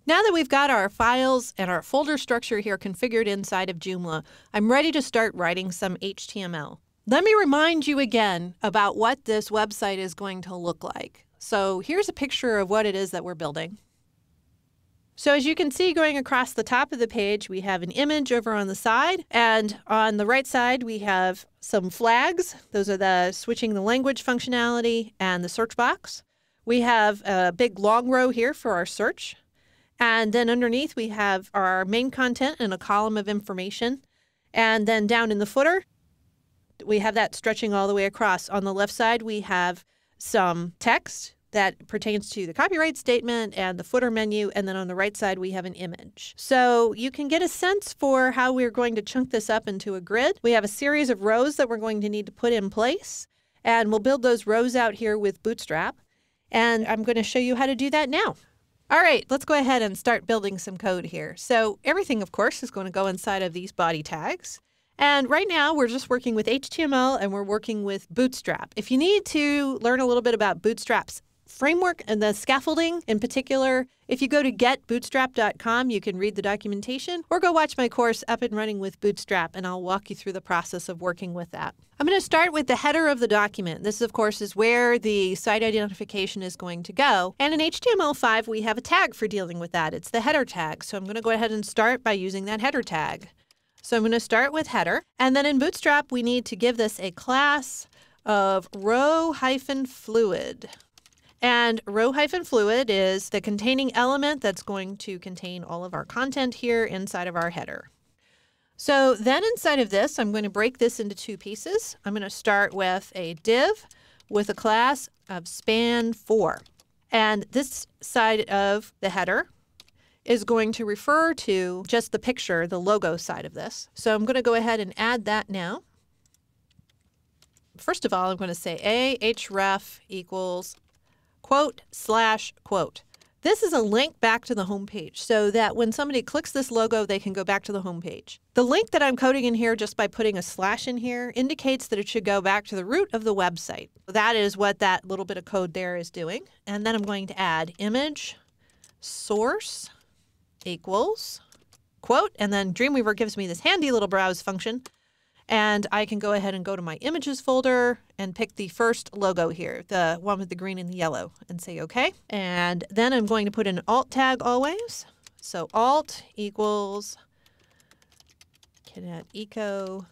Now that we've got our files and our folder structure here configured inside of Joomla, I'm ready to start writing some HTML. Let me remind you again about what this website is going to look like. So here's a picture of what it is that we're building. So as you can see, going across the top of the page, we have an image over on the side, and on the right side, we have some flags. Those are the switching the language functionality and the search box. We have a big long row here for our search. And then underneath, we have our main content and a column of information. And then down in the footer, we have that stretching all the way across. On the left side, we have some text that pertains to the copyright statement and the footer menu. And then on the right side, we have an image. So you can get a sense for how we're going to chunk this up into a grid. We have a series of rows that we're going to need to put in place. And we'll build those rows out here with Bootstrap. And I'm going to show you how to do that now. All right, let's go ahead and start building some code here. So everything, of course, is going to go inside of these body tags. And right now, we're just working with HTML and we're working with Bootstrap. If you need to learn a little bit about Bootstrap's framework and the scaffolding in particular, if you go to getbootstrap.com, you can read the documentation or go watch my course Up and Running with Bootstrap, and I'll walk you through the process of working with that. I'm going to start with the header of the document. This, of course, is where the site identification is going to go. And in HTML5, we have a tag for dealing with that. It's the header tag. So I'm going to go ahead and start by using that header tag. So I'm going to start with header. And then in Bootstrap, we need to give this a class of row-fluid. And row-fluid is the containing element that's going to contain all of our content here inside of our header. So then inside of this, I'm going to break this into two pieces. I'm going to start with a div with a class of span4. And this side of the header is going to refer to just the picture, the logo side of this. So I'm going to go ahead and add that now. First of all, I'm going to say ahref equals quote/quote. This is a link back to the home page so that when somebody clicks this logo, they can go back to the home page. The link that I'm coding in here just by putting a slash in here indicates that it should go back to the root of the website. That is what that little bit of code there is doing. And then I'm going to add image source equals quote, and then Dreamweaver gives me this handy little browse function. And I can go ahead and go to my images folder and pick the first logo here, the one with the green and the yellow, and say OK. And then I'm going to put an alt tag always. So alt equals eco,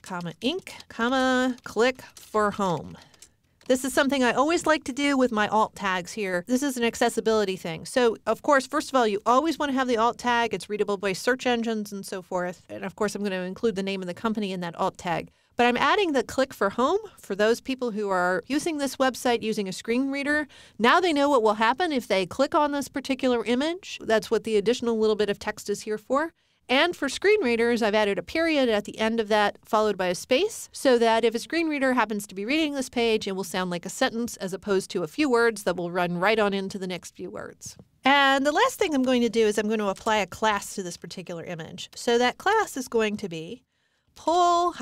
comma, inc, comma, click for home. This is something I always like to do with my alt tags here. This is an accessibility thing. So, of course, first of all, you always want to have the alt tag. It's readable by search engines and so forth. And, of course, I'm going to include the name of the company in that alt tag. But I'm adding the click for home for those people who are using this website using a screen reader. Now they know what will happen if they click on this particular image. That's what the additional little bit of text is here for. And for screen readers, I've added a period at the end of that followed by a space so that if a screen reader happens to be reading this page, it will sound like a sentence as opposed to a few words that will run right on into the next few words. And the last thing I'm going to do is I'm going to apply a class to this particular image. So that class is going to be pull-left.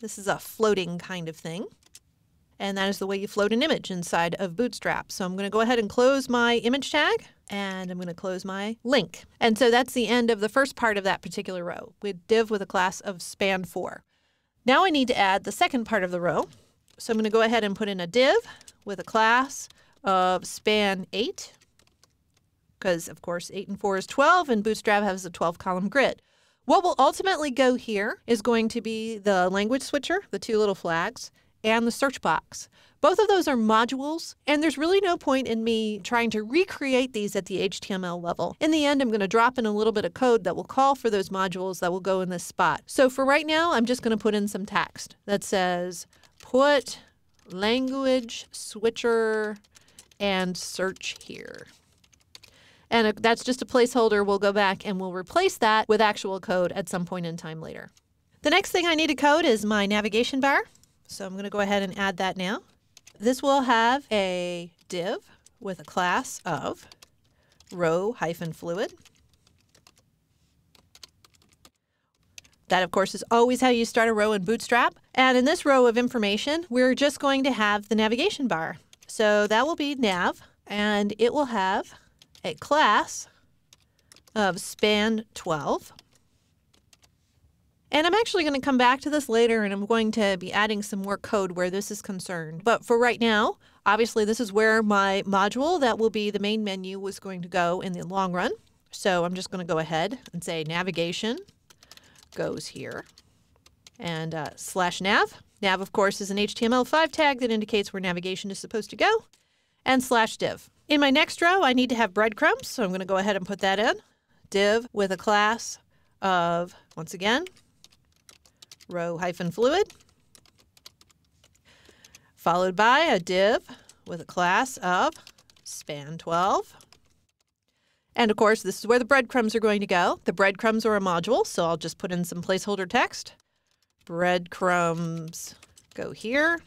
This is a floating kind of thing. And that is the way you float an image inside of Bootstrap. So I'm going to go ahead and close my image tag. And I'm going to close my link. And so that's the end of the first part of that particular row with div with a class of span4. Now I need to add the second part of the row. So I'm going to go ahead and put in a div with a class of span8. Because, of course, 8 and 4 is 12, and Bootstrap has a 12-column grid. What will ultimately go here is going to be the language switcher, the two little flags, and the search box. Both of those are modules, and there's really no point in me trying to recreate these at the HTML level. In the end, I'm going to drop in a little bit of code that will call for those modules that will go in this spot. So for right now, I'm just going to put in some text that says, put language switcher and search here. And that's just a placeholder. We'll go back and we'll replace that with actual code at some point in time later. The next thing I need to code is my navigation bar. So I'm going to go ahead and add that now. This will have a div with a class of row-fluid. That, of course, is always how you start a row in Bootstrap. And in this row of information, we're just going to have the navigation bar. So that will be nav, and it will have a class of span 12. And I'm actually going to come back to this later, and I'm going to be adding some more code where this is concerned. But for right now, obviously this is where my module that will be the main menu was going to go in the long run. So I'm just going to go ahead and say navigation goes here. And /nav. Nav, of course, is an HTML5 tag that indicates where navigation is supposed to go. And /div. In my next row, I need to have breadcrumbs, so I'm going to go ahead and put that in. Div with a class of, once again, row-fluid, followed by a div with a class of span 12. And of course, this is where the breadcrumbs are going to go. The breadcrumbs are a module, so I'll just put in some placeholder text. Breadcrumbs go here.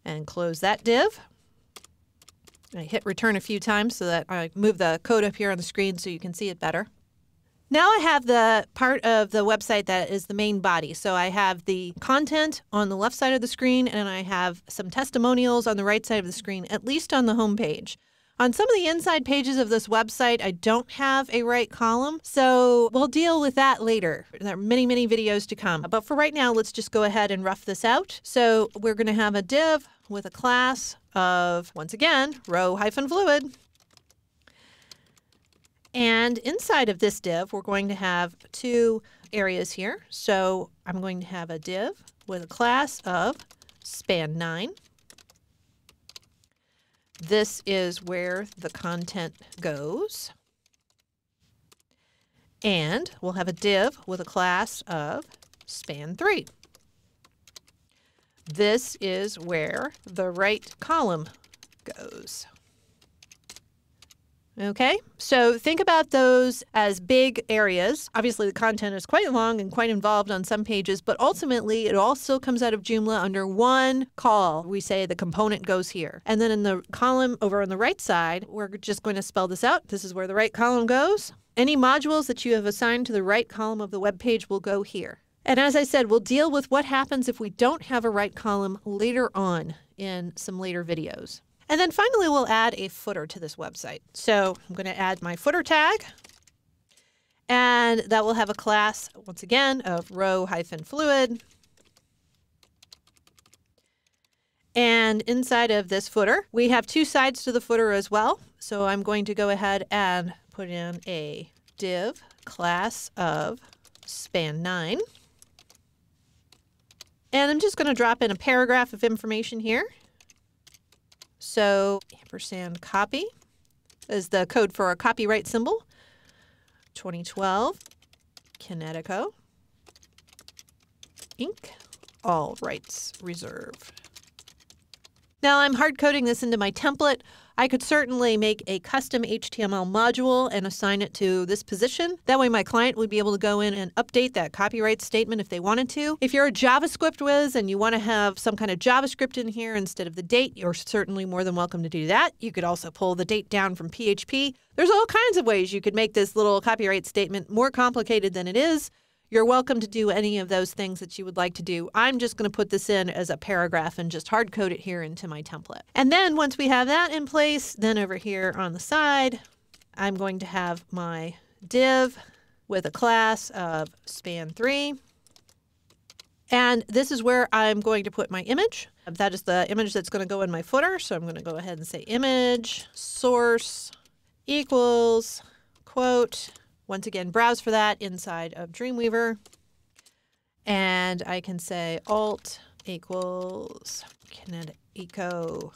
And close that div. I hit return a few times so that I move the code up here on the screen so you can see it better. Now I have the part of the website that is the main body. So I have the content on the left side of the screen, and I have some testimonials on the right side of the screen, at least on the home page. On some of the inside pages of this website, I don't have a right column, so we'll deal with that later. There are many, many videos to come. But for right now, let's just go ahead and rough this out. So we're going to have a div with a class of, once again, row-fluid. And inside of this div, we're going to have two areas here. So I'm going to have a div with a class of span 9. This is where the content goes. And we'll have a div with a class of span 3. This is where the right column goes. Okay, so think about those as big areas. Obviously, the content is quite long and quite involved on some pages, but ultimately, it all still comes out of Joomla under one call. We say the component goes here. And then in the column over on the right side, we're just going to spell this out. This is where the right column goes. Any modules that you have assigned to the right column of the web page will go here. And as I said, we'll deal with what happens if we don't have a right column later on in some later videos. And then finally, we'll add a footer to this website. So I'm going to add my footer tag. And that will have a class, once again, of row-fluid. And inside of this footer, we have two sides to the footer as well. So I'm going to go ahead and put in a div class of span 9. And I'm just going to drop in a paragraph of information here. So ampersand copy is the code for our copyright symbol. 2012, Kinetico, Inc., all rights reserved. Now I'm hard coding this into my template. I could certainly make a custom HTML module and assign it to this position. That way my client would be able to go in and update that copyright statement if they wanted to. If you're a JavaScript whiz and you want to have some kind of JavaScript in here instead of the date, you're certainly more than welcome to do that. You could also pull the date down from PHP. There's all kinds of ways you could make this little copyright statement more complicated than it is. You're welcome to do any of those things that you would like to do. I'm just going to put this in as a paragraph and just hard code it here into my template. And then once we have that in place, then over here on the side, I'm going to have my div with a class of span 3. And this is where I'm going to put my image. That is the image that's going to go in my footer. So I'm going to go ahead and say image source equals quote. Once again, browse for that inside of Dreamweaver. And I can say alt equals Kinetico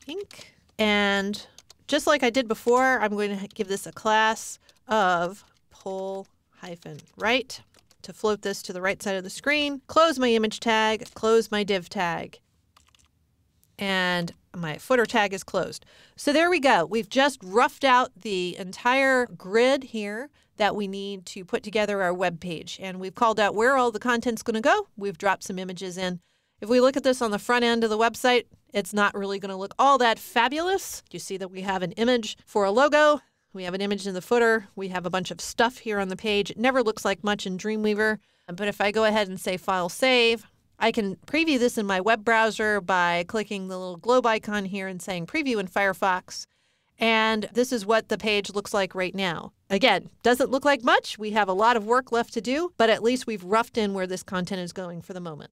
Inc. And just like I did before, I'm going to give this a class of pull-right to float this to the right side of the screen. Close my image tag, close my div tag. And my footer tag is closed. So there we go. We've just roughed out the entire grid here that we need to put together our web page. And we've called out where all the content's going to go. We've dropped some images in. If we look at this on the front end of the website, it's not really going to look all that fabulous. You see that we have an image for a logo. We have an image in the footer. We have a bunch of stuff here on the page. It never looks like much in Dreamweaver. But if I go ahead and say File Save, I can preview this in my web browser by clicking the little globe icon here and saying preview in Firefox. And this is what the page looks like right now. Again, doesn't look like much. We have a lot of work left to do, but at least we've roughed in where this content is going for the moment.